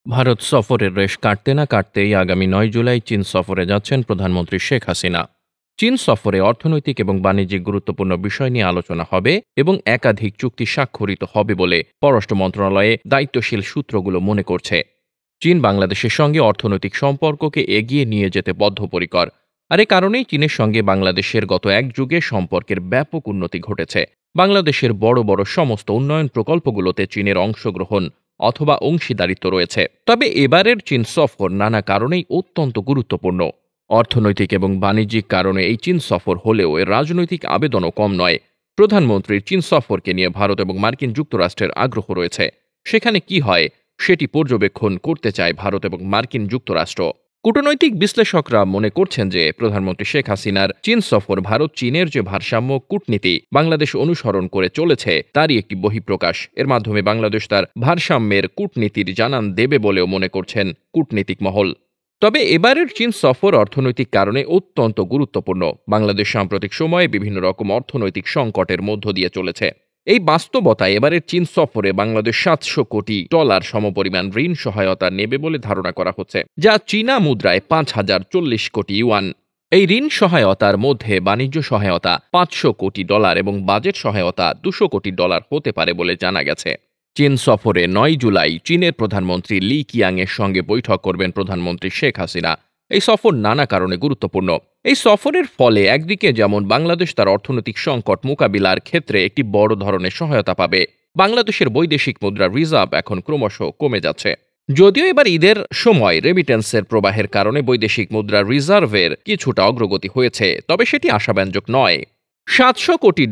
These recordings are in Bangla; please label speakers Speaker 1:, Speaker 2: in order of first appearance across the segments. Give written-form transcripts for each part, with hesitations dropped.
Speaker 1: ভারত সফরের রেশ কাটতে না কাটতেই আগামী ৯ জুলাই চীন সফরে যাচ্ছেন প্রধানমন্ত্রী শেখ হাসিনা। চীন সফরে অর্থনৈতিক এবং বাণিজ্যিক গুরুত্বপূর্ণ বিষয় নিয়ে আলোচনা হবে এবং একাধিক চুক্তি স্বাক্ষরিত হবে বলে পররাষ্ট্র মন্ত্রণালয়ে দায়িত্বশীল সূত্রগুলো মনে করছে। চীন বাংলাদেশের সঙ্গে অর্থনৈতিক সম্পর্ককে এগিয়ে নিয়ে যেতে বদ্ধপরিকর। আর এ কারণেই চীনের সঙ্গে বাংলাদেশের গত এক যুগে সম্পর্কের ব্যাপক উন্নতি ঘটেছে। বাংলাদেশের বড় বড় সমস্ত উন্নয়ন প্রকল্পগুলোতে চীনের অংশগ্রহণ অথবা অংশীদারিত্ব রয়েছে। তবে এবারের চীন সফর নানা কারণেই অত্যন্ত গুরুত্বপূর্ণ। অর্থনৈতিক এবং বাণিজ্যিক কারণে এই চীন সফর হলেও এর রাজনৈতিক আবেদনও কম নয়। প্রধানমন্ত্রীর চীন সফরকে নিয়ে ভারত এবং মার্কিন যুক্তরাষ্ট্রের আগ্রহ রয়েছে। সেখানে কি হয় সেটি পর্যবেক্ষণ করতে চায় ভারত এবং মার্কিন যুক্তরাষ্ট্র। কূটনৈতিক বিশ্লেষকরা মনে করছেন যে প্রধানমন্ত্রী শেখ হাসিনার চীন সফর ভারত চীনের যে ভারসাম্য কূটনীতি বাংলাদেশ অনুসরণ করে চলেছে তারই একটি বহিঃপ্রকাশ। এর মাধ্যমে বাংলাদেশ তার ভারসাম্যের কূটনীতির জানান দেবে বলেও মনে করছেন কূটনীতিক মহল। তবে এবারের চীন সফর অর্থনৈতিক কারণে অত্যন্ত গুরুত্বপূর্ণ। বাংলাদেশ সাম্প্রতিক সময়ে বিভিন্ন রকম অর্থনৈতিক সংকটের মধ্য দিয়ে চলেছে। এই বাস্তবতায় এবারের চীন সফরে বাংলাদেশ $700 কোটি সমপরিমাণ ঋণ সহায়তা নেবে বলে ধারণা করা হচ্ছে, যা চীনা মুদ্রায় 5040 কোটি ইউয়ান। এই ঋণ সহায়তার মধ্যে বাণিজ্য সহায়তা $500 কোটি এবং বাজেট সহায়তা $200 কোটি হতে পারে বলে জানা গেছে। চীন সফরে ৯ জুলাই চীনের প্রধানমন্ত্রী লি কিয়াংয়ের সঙ্গে বৈঠক করবেন প্রধানমন্ত্রী শেখ হাসিনা। এই সফর নানা কারণে গুরুত্বপূর্ণ। এই সফরের ফলে একদিকে যেমন বাংলাদেশ তার অর্থনৈতিক সংকট মোকাবিলার ক্ষেত্রে একটি বড় ধরনের সহায়তা পাবে। বাংলাদেশের বৈদেশিক মুদ্রার রিজার্ভ এখন ক্রমশ কমে যাচ্ছে। যদিও এবার ঈদের সময় রেমিটেন্সের প্রবাহের কারণে বৈদেশিক মুদ্রার রিজার্ভের কিছুটা অগ্রগতি হয়েছে, তবে সেটি আশাব্যঞ্জক নয়। $700 কোটি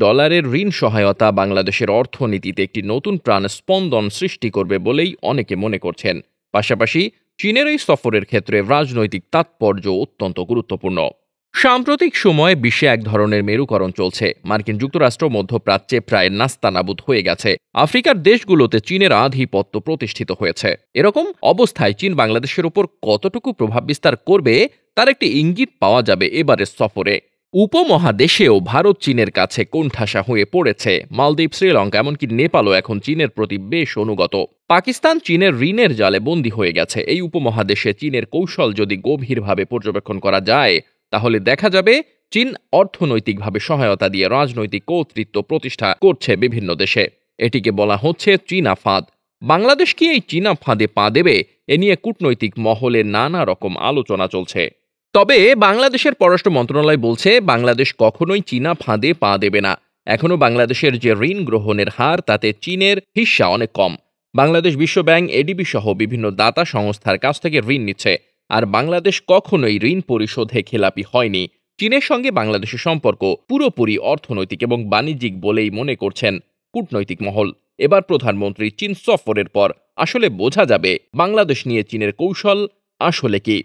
Speaker 1: ঋণ সহায়তা বাংলাদেশের অর্থনীতিতে একটি নতুন প্রাণ স্পন্দন সৃষ্টি করবে বলেই অনেকে মনে করছেন। পাশাপাশি চীনের এই সফরের ক্ষেত্রে রাজনৈতিক তাৎপর্য অত্যন্ত গুরুত্বপূর্ণ। সাম্প্রতিক সময়ে বিশ্বে এক ধরনের মেরুকরণ চলছে। মার্কিন যুক্তরাষ্ট্র মধ্যপ্রাচ্যে প্রায় নাস্তানাবুদ হয়ে গেছে। আফ্রিকার দেশগুলোতে চীনের আধিপত্য প্রতিষ্ঠিত হয়েছে। এরকম অবস্থায় চীন বাংলাদেশের উপর কতটুকু প্রভাব বিস্তার করবে তার একটি ইঙ্গিত পাওয়া যাবে এবারের সফরে। উপমহাদেশেও ভারত চীনের কাছে কোণঠাসা হয়ে পড়েছে। মালদ্বীপ, শ্রীলঙ্কা এমনকি নেপালও এখন চীনের প্রতি বেশ অনুগত। পাকিস্তান চীনের ঋণের জালে বন্দী হয়ে গেছে। এই উপমহাদেশে চীনের কৌশল যদি গভীরভাবে পর্যবেক্ষণ করা যায় তাহলে দেখা যাবে চীন অর্থনৈতিকভাবে সহায়তা দিয়ে রাজনৈতিক কর্তৃত্ব প্রতিষ্ঠা করছে বিভিন্ন দেশে। এটিকে বলা হচ্ছে চীনা ফাঁদ। বাংলাদেশ কি এই চীনা ফাঁদে পা দেবে? এ নিয়ে কূটনৈতিক মহলে নানা রকম আলোচনা চলছে। তবে বাংলাদেশের পররাষ্ট্র মন্ত্রণালয় বলছে বাংলাদেশ কখনোই চীনা ফাঁদে পা দেবে না। এখনো বাংলাদেশের যে ঋণ গ্রহণের হার তাতে চীনের হিস্সা অনেক কম। বাংলাদেশ বিশ্বব্যাংক, এডিবি সহ বিভিন্ন দাতা সংস্থার কাছ থেকে ঋণ নিচ্ছে। আর বাংলাদেশ কখনোই ঋণ পরিশোধে খেলাপি হয়নি। চীনের সঙ্গে বাংলাদেশের সম্পর্ক পুরোপুরি অর্থনৈতিক এবং বাণিজ্যিক বলেই মনে করছেন কূটনৈতিক মহল। এবার প্রধানমন্ত্রী চীন সফরের পর আসলে বোঝা যাবে বাংলাদেশ নিয়ে চীনের কৌশল আসলে কি।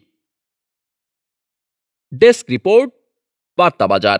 Speaker 1: Desk report, বার্তাবাজার।